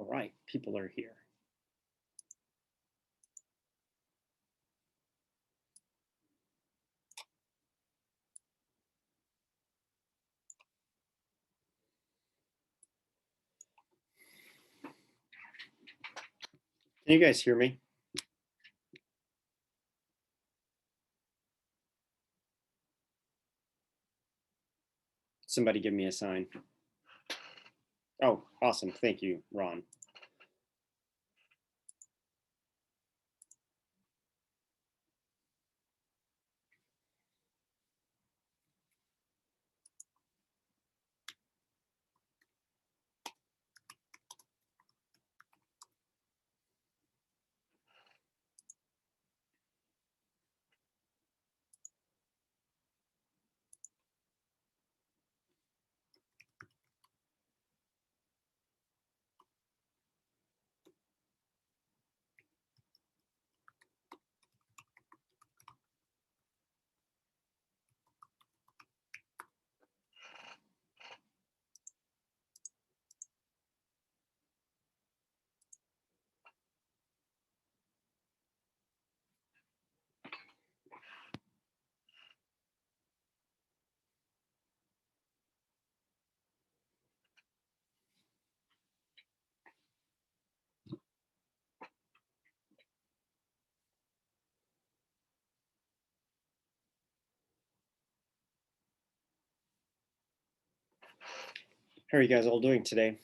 All right, people are here. Can you guys hear me? Somebody give me a sign. Oh, awesome. Thank you, Ron. How are you guys all doing today?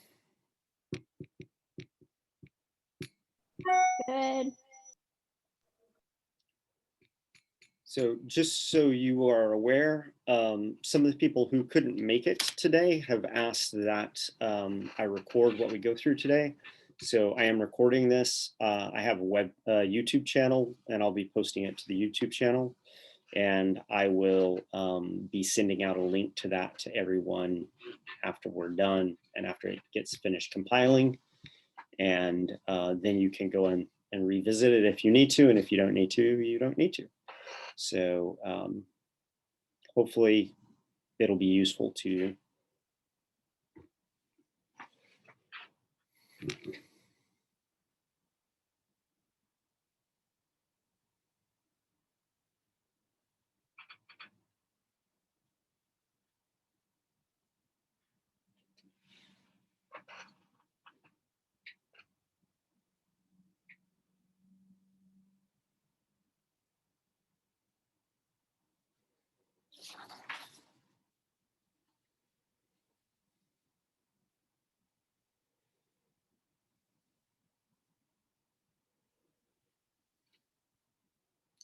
Good. So just so you are aware, some of the people who couldn't make it today have asked that I record what we go through today. So I am recording this. I have a YouTube channel, and I'll be posting it to the YouTube channel. And I will be sending out a link to that to everyone after we're done and after it gets finished compiling. And then you can go in and revisit it if you need to. And if you don't need to, you don't need to. So hopefully it'll be useful to you.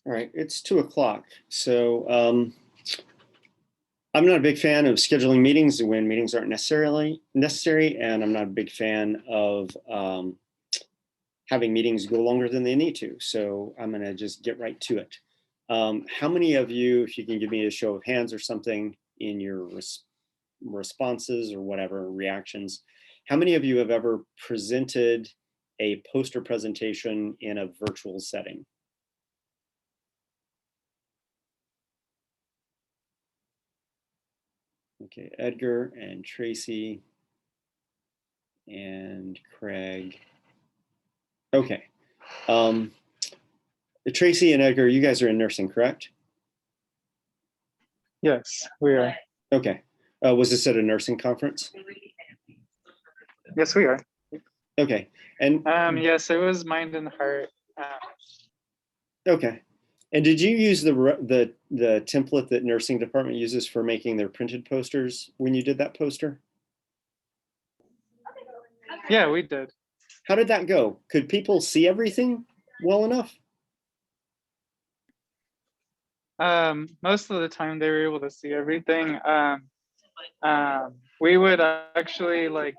All right, it's 2 o'clock. So I'm not a big fan of scheduling meetings when meetings aren't necessary, and I'm not a big fan of having meetings go longer than they need to. So I'm gonna just get right to it. How many of you, if you can give me a show of hands or something in your responses or whatever, reactions, how many of you have ever presented a poster presentation in a virtual setting? Okay, Edgar and Tracy and Craig. Okay. Tracy and Edgar, you guys are in nursing, correct? Yes, we are. Okay. Was this at a nursing conference? Yes, we are. Okay. And yes, it was Mind and Heart. okay. And did you use the template that nursing department uses for making their printed posters when you did that poster? Yeah, we did. How did that go? Could people see everything well enough? Most of the time they were able to see everything. We would actually like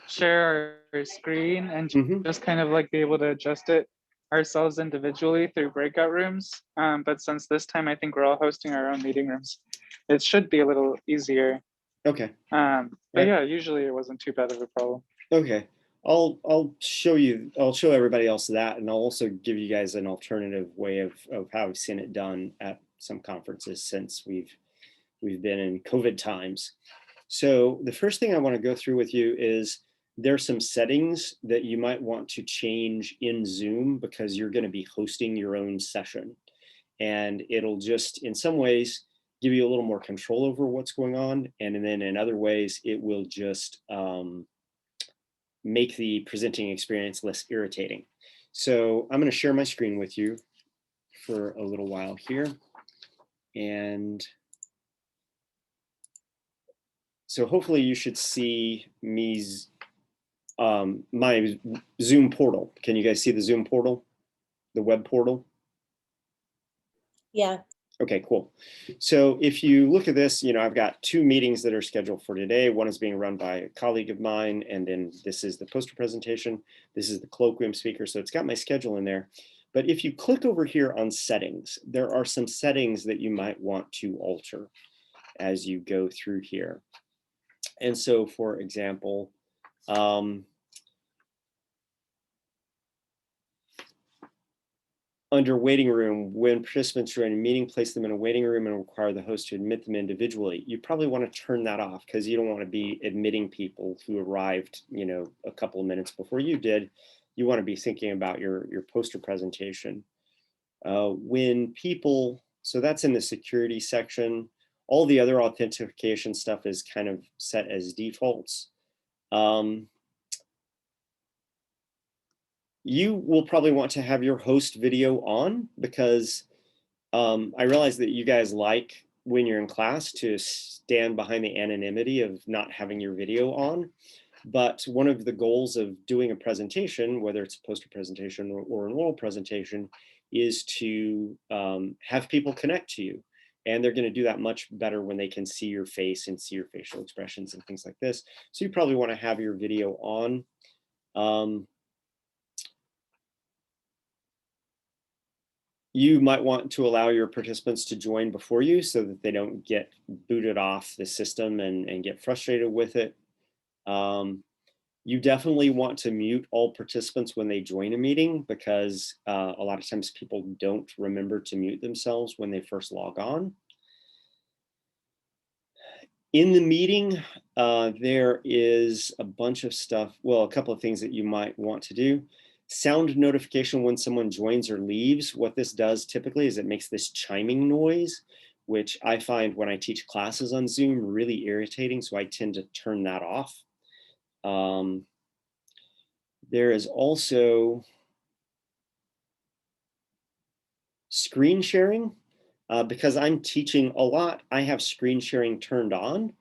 share our screen and just kind of like be able to adjust it ourselves individually through breakout rooms. But since this time I think we're all hosting our own meeting rooms, it should be a little easier. Okay. But yeah, usually it wasn't too bad of a problem. Okay. I'll show everybody else that, and I'll also give you guys an alternative way of how I've seen it done at some conferences since we've been in COVID times. So the first thing I want to go through with you is There are some settings that you might want to change in Zoom because you're going to be hosting your own session. And it'll just, in some ways, give you a little more control over what's going on. And then in other ways, it will just make the presenting experience less irritating. So I'm going to share my screen with you for a little while here. And so hopefully you should see my Zoom portal. Can you guys see the Zoom portal, the web portal? Yeah. Okay, cool. So if you look at this, I've got 2 meetings that are scheduled for today. One is being run by a colleague of mine, and then this is the poster presentation. This is the Colloquium speaker. So it's got my schedule in there. But if you click over here on settings, there are some settings that you might want to alter as you go through here. And so, for example, under waiting room, when participants join a meeting, place them in a waiting room and require the host to admit them individually. You probably want to turn that off because you don't want to be admitting people who arrived, a couple of minutes before you did. You want to be thinking about your poster presentation. When people, so that's in the security section. All the other authentication stuff is kind of set as defaults. You will probably want to have your host video on because I realize that you guys like when you're in class to stand behind the anonymity of not having your video on. But one of the goals of doing a presentation, whether it's a poster presentation or an oral presentation, is to have people connect to you. And they're going to do that much better when they can see your face and see your facial expressions and things like this. So you probably want to have your video on. You might want to allow your participants to join before you so that they don't get booted off the system and get frustrated with it. You definitely want to mute all participants when they join a meeting because a lot of times people don't remember to mute themselves when they first log on. In the meeting, there is a bunch of stuff, well, a couple of things that you might want to do. Sound notification when someone joins or leaves. What this does typically is it makes this chiming noise, which I find when I teach classes on Zoom really irritating, so I tend to turn that off. There is also screen sharing. Because I'm teaching a lot, I have screen sharing turned on.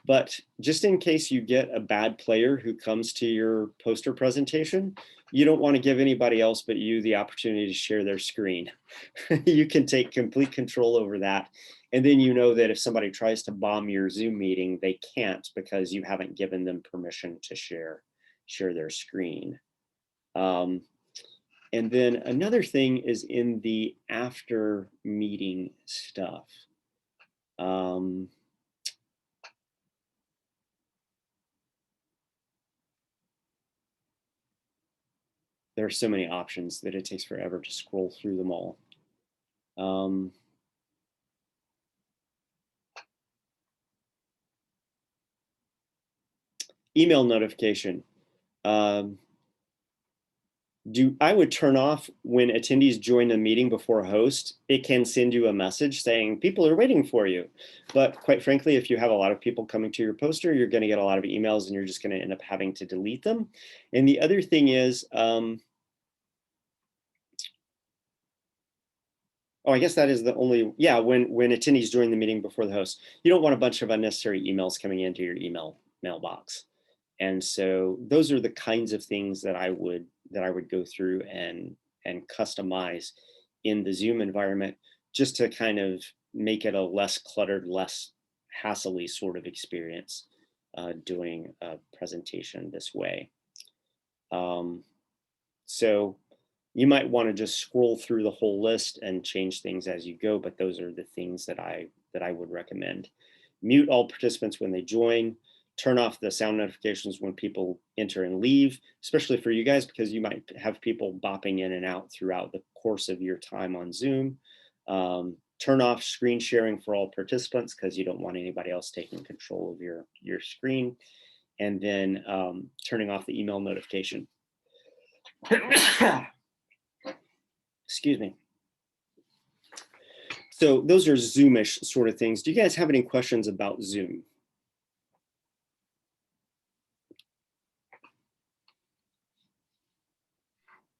But just in case you get a bad player who comes to your poster presentation, you don't want to give anybody else but you the opportunity to share their screen. You can take complete control over that. And then you know that if somebody tries to bomb your Zoom meeting, they can't because you haven't given them permission to share their screen. And then another thing is in the after meeting stuff. There are so many options that it takes forever to scroll through them all. Email notification. I would turn off when attendees join a meeting before a host. It can send you a message saying people are waiting for you. But quite frankly, if you have a lot of people coming to your poster, you're going to get a lot of emails and you're just going to end up having to delete them. And the other thing is, oh, I guess that is the only, yeah, when attendees join the meeting before the host, you don't want a bunch of unnecessary emails coming into your email mailbox. And so those are the kinds of things that I would go through and customize in the Zoom environment just to kind of make it a less cluttered, less hassly sort of experience doing a presentation this way. So you might want to just scroll through the whole list and change things as you go, but those are the things that I would recommend. Mute all participants when they join, turn off the sound notifications when people enter and leave, especially for you guys, because you might have people bopping in and out throughout the course of your time on Zoom. Turn off screen sharing for all participants because you don't want anybody else taking control of your screen. and then turning off the email notification. Excuse me. So those are Zoomish sort of things. Do you guys have any questions about Zoom?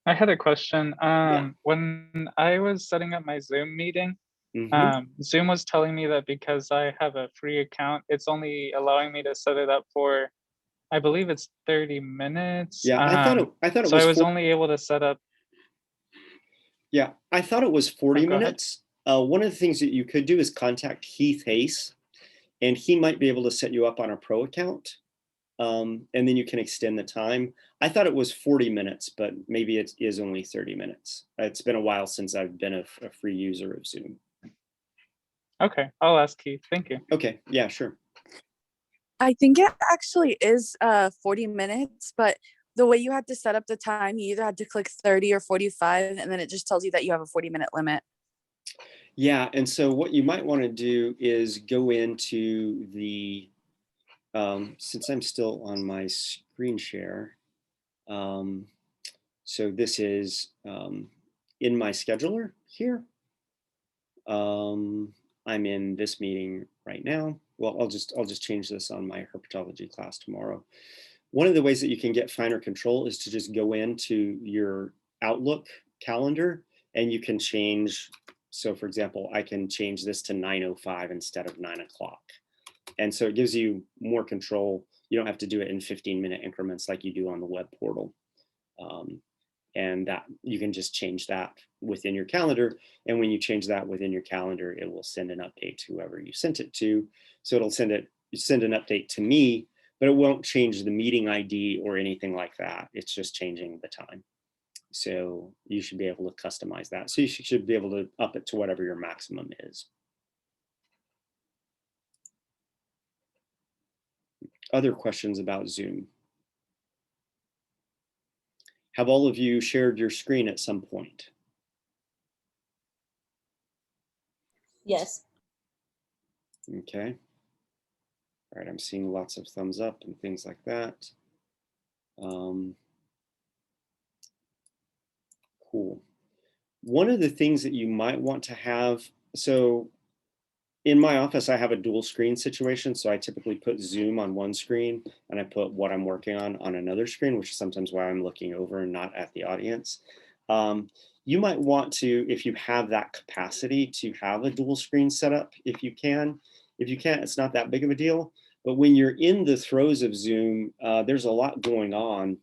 I had a question. Yeah. When I was setting up my Zoom meeting, Mm-hmm. Zoom was telling me that because I have a free account, it's only allowing me to set it up for, I believe it's 30 minutes. Yeah, I thought it So I was was only able to set up. Yeah, I thought it was Oh, 40 go ahead. minutes. One of the things that you could do is contact Heath Hayes, and he might be able to set you up on a pro account. And then you can extend the time. I thought it was 40 minutes, but maybe it is only 30 minutes. It's been a while since I've been a free user of Zoom. Okay, I'll ask Keith. Thank you. Okay, yeah, sure. I think it actually is 40 minutes, but the way you had to set up the time, you either had to click 30 or 45, and then it just tells you that you have a 40-minute limit. Yeah, and so what you might want to do is go into the, since I'm still on my screen share, so this is in my scheduler here. I'm in this meeting right now. Well, I'll just change this on my herpetology class tomorrow. One of the ways that you can get finer control is to just go into your Outlook calendar and you can change. So for example, I can change this to 9:05 instead of 9 o'clock. And so it gives you more control. You don't have to do it in 15-minute increments like you do on the web portal. And that you can just change that within your calendar. And when you change that within your calendar, it will send an update to whoever you sent it to. So it'll send an update to me, but it won't change the meeting ID or anything like that. It's just changing the time. So you should be able to customize that. So you should be able to up it to whatever your maximum is. Other questions about Zoom? Have all of you shared your screen at some point? Yes. Okay. All right, I'm seeing lots of thumbs up and things like that. Cool. One of the things that you might want to have, so in my office, I have a dual screen situation. So I typically put Zoom on one screen and I put what I'm working on another screen, which is sometimes why I'm looking over and not at the audience. You might want to, if you have that capacity, to have a dual screen setup if you can. If you can't, it's not that big of a deal. But when you're in the throes of Zoom, there's a lot going on.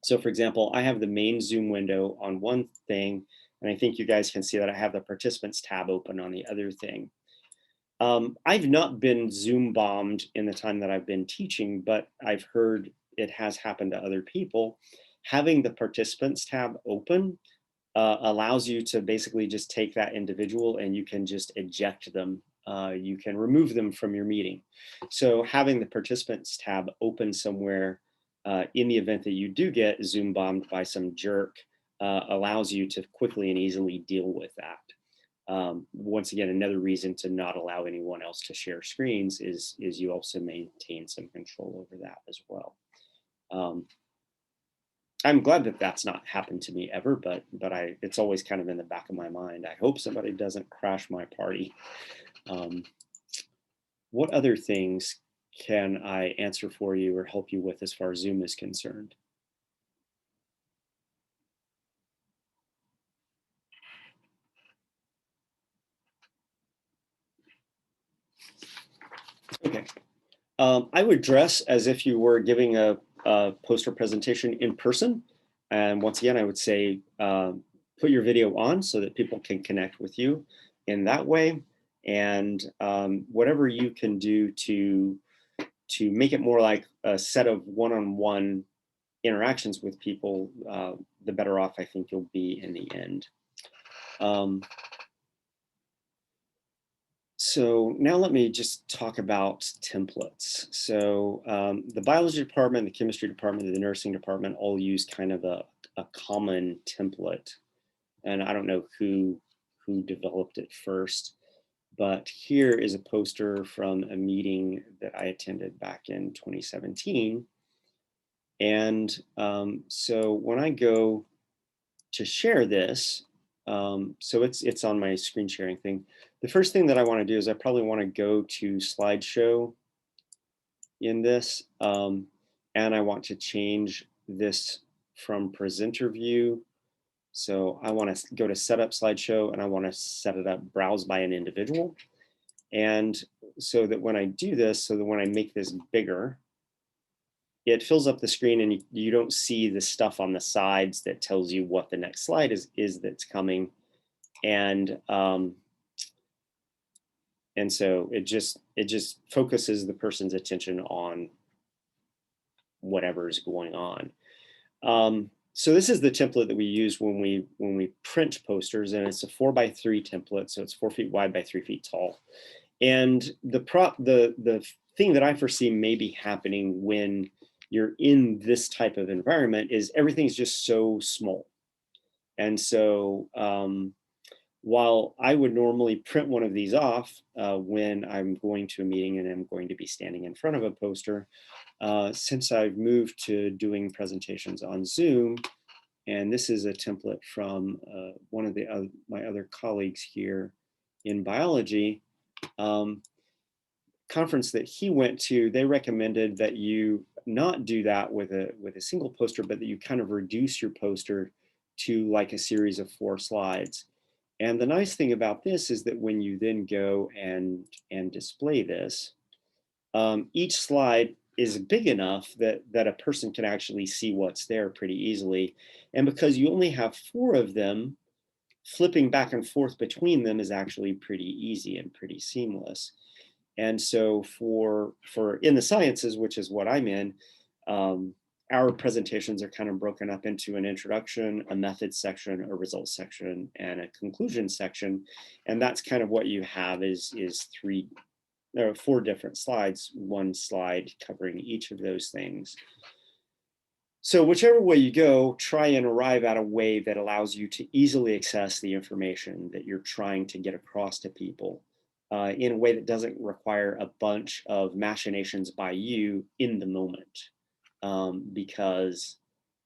So for example, I have the main Zoom window on one thing, and I think you guys can see that I have the participants tab open on the other thing. I've not been Zoom bombed in the time that I've been teaching, but I've heard it has happened to other people. Having the participants tab open allows you to basically just take that individual and you can just eject them. You can remove them from your meeting. So having the participants tab open somewhere in the event that you do get Zoom bombed by some jerk allows you to quickly and easily deal with that. Once again, another reason to not allow anyone else to share screens is you also maintain some control over that as well. I'm glad that that's not happened to me ever, but it's always kind of in the back of my mind. I hope somebody doesn't crash my party. What other things can I answer for you or help you with as far as Zoom is concerned? Okay. I would dress as if you were giving a poster presentation in person. And once again, I would say put your video on so that people can connect with you in that way. And whatever you can do to make it more like a set of one-on-one interactions with people, the better off I think you'll be in the end. So now let me just talk about templates. So the biology department, the chemistry department, the nursing department all use kind of a common template. And I don't know who developed it first, But here is a poster from a meeting that I attended back in 2017. And so when I go to share this, so it's on my screen sharing thing. The first thing that I want to do is I probably want to go to slideshow in this, and I want to change this from presenter view. So I want to go to setup slideshow, and I want to set it up browse by an individual. And so that when I do this, so that when I make this bigger, it fills up the screen, and you don't see the stuff on the sides that tells you what the next slide is that's coming. And so it just focuses the person's attention on whatever is going on. So this is the template that we use when we print posters, and it's a 4x3 template, so it's 4 feet wide by 3 feet tall. And the thing that I foresee maybe happening when you're in this type of environment is everything's just so small. And so while I would normally print one of these off when I'm going to a meeting and I'm going to be standing in front of a poster, since I've moved to doing presentations on Zoom, and this is a template from one of my other colleagues here in biology, conference that he went to, they recommended that you not do that with a single poster, but that you kind of reduce your poster to like a series of 4 slides. And the nice thing about this is that when you then go and display this, each slide is big enough that a person can actually see what's there pretty easily. And because you only have 4 of them, flipping back and forth between them is actually pretty easy and pretty seamless. And so for in the sciences, which is what I'm in, our presentations are kind of broken up into an introduction, a methods section, a results section, and a conclusion section. And that's kind of what you have is 4 different slides, 1 slide covering each of those things. So whichever way you go, try and arrive at a way that allows you to easily access the information that you're trying to get across to people in a way that doesn't require a bunch of machinations by you in the moment. Because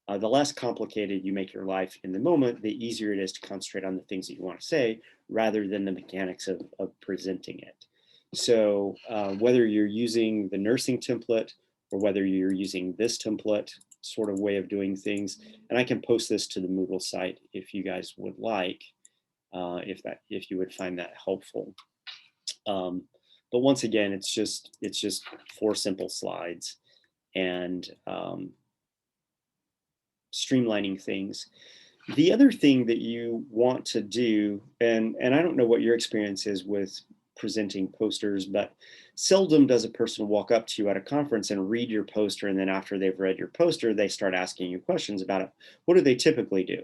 the less complicated you make your life in the moment, the easier it is to concentrate on the things that you want to say rather than the mechanics of presenting it. So whether you're using the nursing template or whether you're using this template sort of way of doing things, and I can post this to the Moodle site if you guys would like, if you would find that helpful. But once again, it's just 4 simple slides and streamlining things. The other thing that you want to do, and I don't know what your experience is with presenting posters, but seldom does a person walk up to you at a conference and read your poster, and then after they've read your poster, they start asking you questions about it. What do they typically do?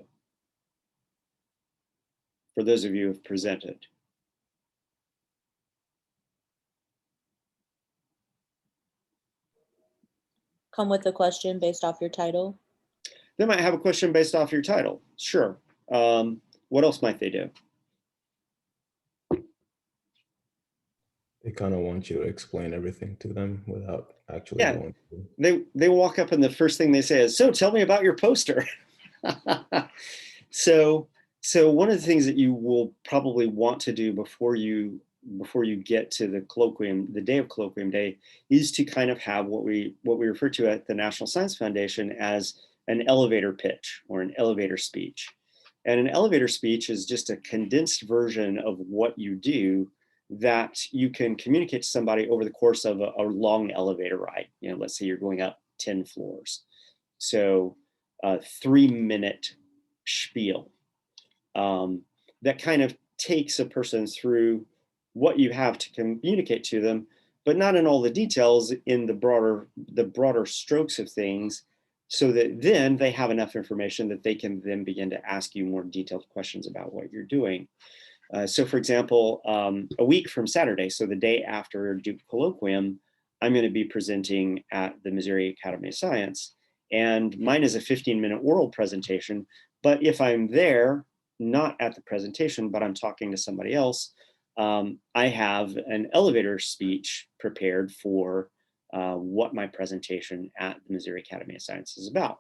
For those of you who have presented. Come with a question based off your title. They might have a question based off your title. Sure. What else might they do? They kind of want you to explain everything to them without actually going through. They walk up and the first thing they say is, "So tell me about your poster." So one of the things that you will probably want to do before you get to the colloquium, the day of colloquium day, is to kind of have what we refer to at the National Science Foundation as an elevator pitch or an elevator speech. And an elevator speech is just a condensed version of what you do that you can communicate to somebody over the course of a long elevator ride. You know, let's say you're going up 10 floors. So a 3-minute spiel that kind of takes a person through what you have to communicate to them, but not in all the details, in the broader strokes of things, so that then they have enough information that they can then begin to ask you more detailed questions about what you're doing. So for example, a week from Saturday, so the day after Duke Colloquium, I'm going to be presenting at the Missouri Academy of Science. And mine is a 15-minute oral presentation. But if I'm there, not at the presentation, but I'm talking to somebody else, I have an elevator speech prepared for what my presentation at the Missouri Academy of Science is about.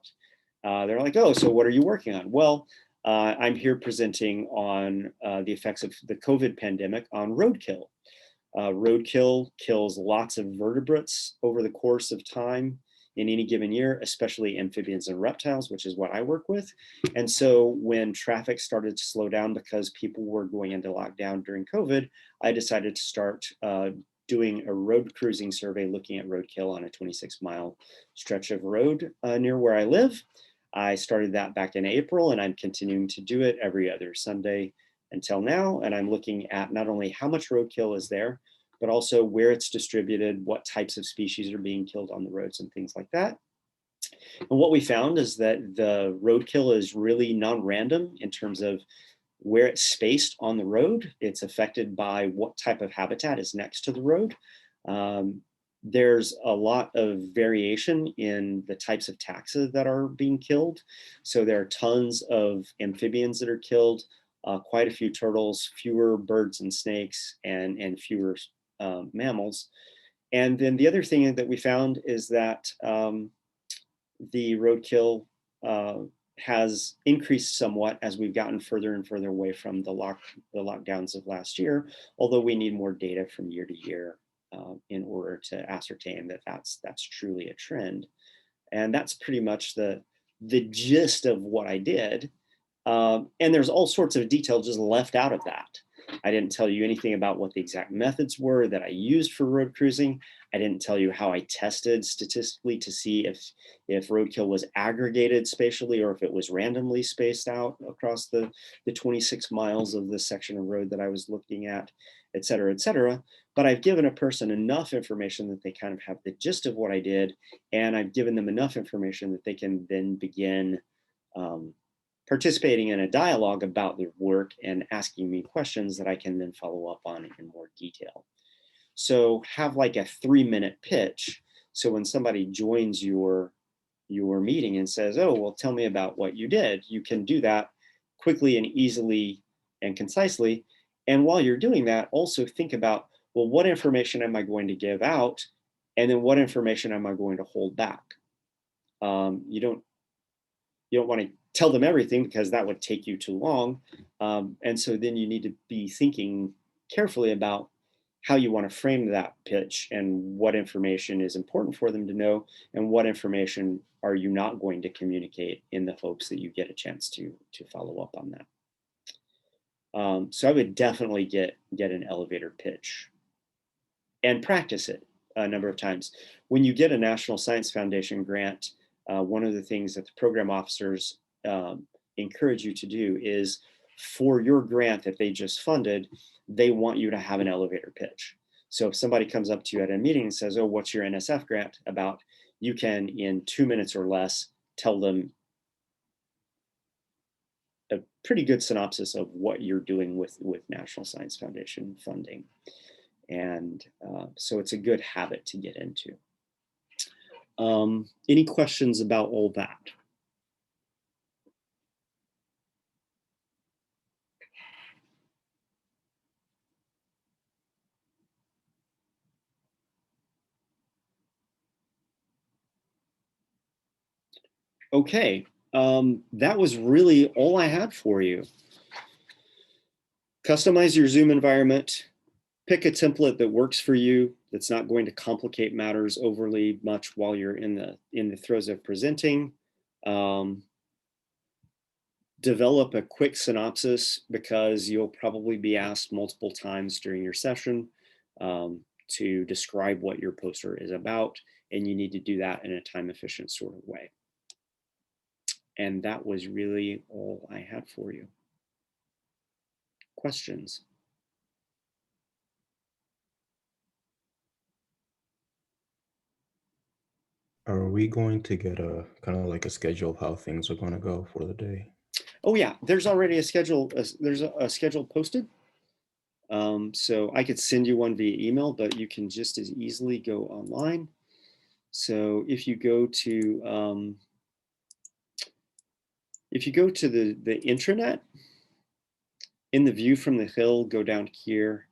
They're like, oh, so what are you working on? Well, I'm here presenting on the effects of the COVID pandemic on roadkill. Roadkill kills lots of vertebrates over the course of time in any given year, especially amphibians and reptiles, which is what I work with. And so when traffic started to slow down because people were going into lockdown during COVID, I decided to start doing a road cruising survey looking at roadkill on a 26-mile stretch of road near where I live. I started that back in April, and I'm continuing to do it every other Sunday until now. And I'm looking at not only how much roadkill is there, but also where it's distributed, what types of species are being killed on the roads and things like that. And what we found is that the roadkill is really non-random in terms of where it's spaced on the road. It's affected by what type of habitat is next to the road. There's a lot of variation in the types of taxa that are being killed. So there are tons of amphibians that are killed, quite a few turtles, fewer birds and snakes, and fewer mammals. And then the other thing that we found is that the roadkill has increased somewhat as we've gotten further and further away from the lockdowns of last year, although we need more data from year to year in order to ascertain that that's truly a trend. And that's pretty much the gist of what I did. And there's all sorts of detail just left out of that. I didn't tell you anything about what the exact methods were that I used for road cruising. I didn't tell you how I tested statistically to see if roadkill was aggregated spatially or if it was randomly spaced out across the 26 miles of the section of road that I was looking at, et cetera, et cetera. But I've given a person enough information that they kind of have the gist of what I did, and I've given them enough information that they can then begin participating in a dialogue about their work and asking me questions that I can then follow up on in more detail. So have like a 3-minute pitch. So when somebody joins your meeting and says, oh, well, tell me about what you did, you can do that quickly and easily and concisely. And while you're doing that, also think about, well, what information am I going to give out? And then what information am I going to hold back? You don't want to tell them everything because that would take you too long. And so then you need to be thinking carefully about how you want to frame that pitch and what information is important for them to know and what information are you not going to communicate in the hopes that you get a chance to follow up on that. So I would definitely get an elevator pitch and practice it a number of times. When you get a National Science Foundation grant, one of the things that the program officers encourage you to do is, for your grant that they just funded, they want you to have an elevator pitch. So if somebody comes up to you at a meeting and says, oh, what's your NSF grant about? You can, in 2 minutes or less, tell them a pretty good synopsis of what you're doing with National Science Foundation funding. And so it's a good habit to get into. Any questions about all that? Okay, that was really all I had for you. Customize your Zoom environment. Pick a template that works for you, that's not going to complicate matters overly much while you're in the throes of presenting. Develop a quick synopsis, because you'll probably be asked multiple times during your session to describe what your poster is about, and you need to do that in a time-efficient sort of way. And that was really all I had for you. Questions? Are we going to get a kind of like a schedule of how things are going to go for the day? Oh yeah, there's already a schedule. There's a schedule posted. So I could send you one via email, but you can just as easily go online. So if you go to the intranet, in the view from the hill, go down here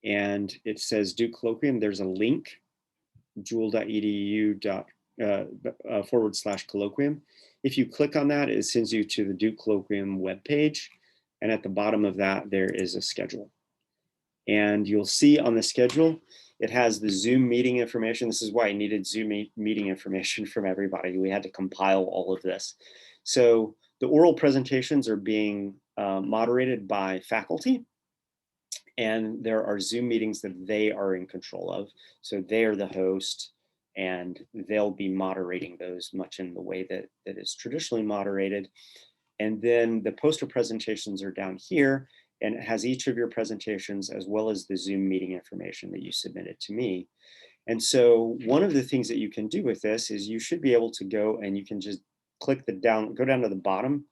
and it says Duke Colloquium. There's a link, jewel.edu/colloquium. If you click on that, it sends you to the Duke Colloquium webpage. And at the bottom of that, there is a schedule. And you'll see on the schedule, it has the Zoom meeting information. This is why I needed Zoom meeting information from everybody. We had to compile all of this. So the oral presentations are being moderated by faculty, and there are Zoom meetings that they are in control of. So they are the host, and they'll be moderating those much in the way that is traditionally moderated. And then the poster presentations are down here, and it has each of your presentations as well as the Zoom meeting information that you submitted to me. And so one of the things that you can do with this is you should be able to go and you can just click go down to the bottom,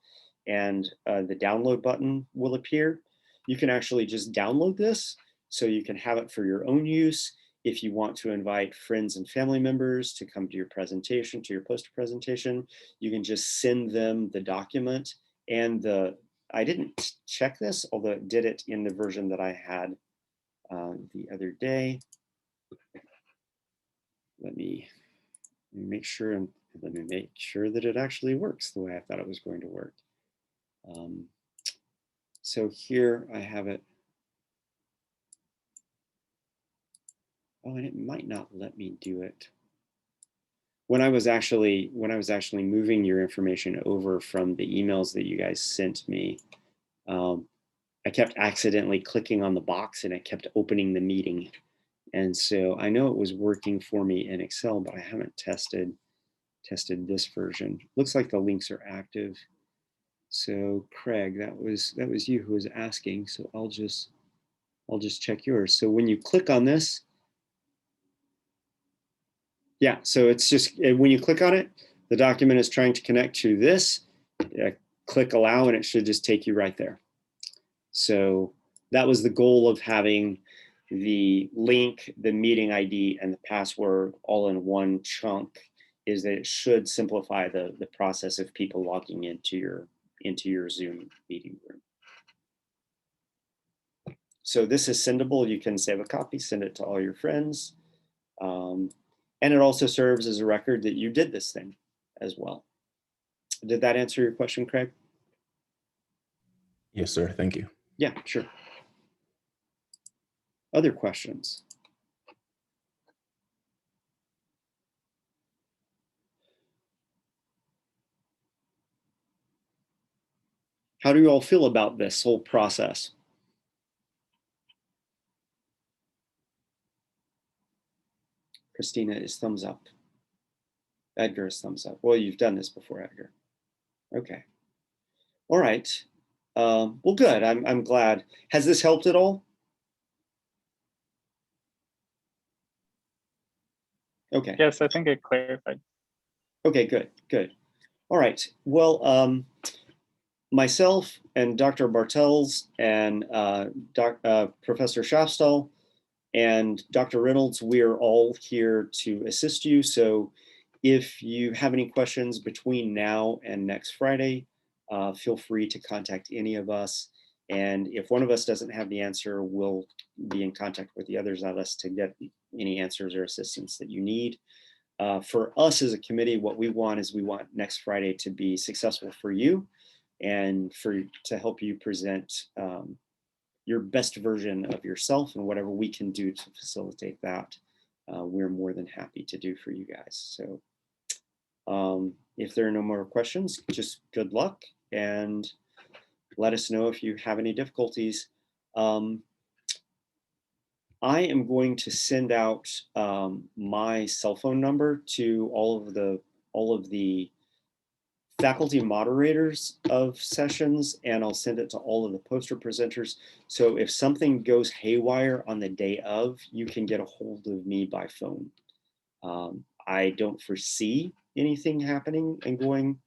and the download button will appear. You can actually just download this so you can have it for your own use. If you want to invite friends and family members to come to your presentation, to your poster presentation, you can just send them the document. And I didn't check this, although it did it in the version that I had the other day. Let me make sure that it actually works the way I thought it was going to work. So here I have it. Oh, and it might not let me do it. When I was actually moving your information over from the emails that you guys sent me, I kept accidentally clicking on the box and it kept opening the meeting. And so I know it was working for me in Excel, but I haven't tested this version. Looks like the links are active. So Craig, that was you who was asking. So I'll just check yours. So when you click on this, yeah, so it's just when you click on it, the document is trying to connect to this. Click allow, and it should just take you right there. So that was the goal of having the link, the meeting ID, and the password all in one chunk, is that it should simplify the process of people logging into your Zoom meeting room. So this is sendable. You can save a copy, send it to all your friends. And it also serves as a record that you did this thing as well. Did that answer your question, Craig? Yes, sir. Thank you. Yeah, sure. Other questions? How do you all feel about this whole process? Christina is thumbs up. Edgar is thumbs up. Well, you've done this before, Edgar. Okay. All right. Well, good. I'm glad. Has this helped at all? Okay. Yes, I think it clarified. Okay, good, good. All right. Well, myself and Dr. Bartels and Professor Schafstall and Dr. Reynolds, we are all here to assist you. So if you have any questions between now and next Friday, feel free to contact any of us. And if one of us doesn't have the answer, we'll be in contact with the others of us to get any answers or assistance that you need. For us as a committee, what we want is we want next Friday to be successful for you and to help you present your best version of yourself, and whatever we can do to facilitate that, we're more than happy to do for you guys. So if there are no more questions, just good luck and let us know if you have any difficulties. I am going to send out my cell phone number to all of the faculty moderators of sessions, and I'll send it to all of the poster presenters. So if something goes haywire on the day of, you can get a hold of me by phone. I don't foresee anything happening and going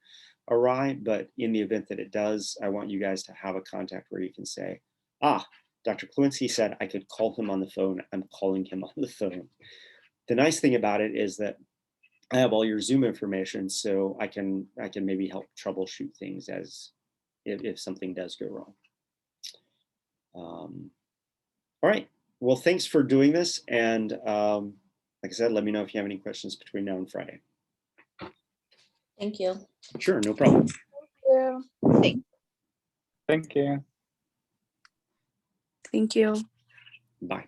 awry, but in the event that it does, I want you guys to have a contact where you can say, Dr. Klewinski said I could call him on the phone. I'm calling him on the phone. The nice thing about it is that I have all your Zoom information, so I can maybe help troubleshoot things as if something does go wrong. All right. Well, thanks for doing this. And like I said, let me know if you have any questions between now and Friday. Thank you. Sure, no problem. Thank you. Thank you. Bye.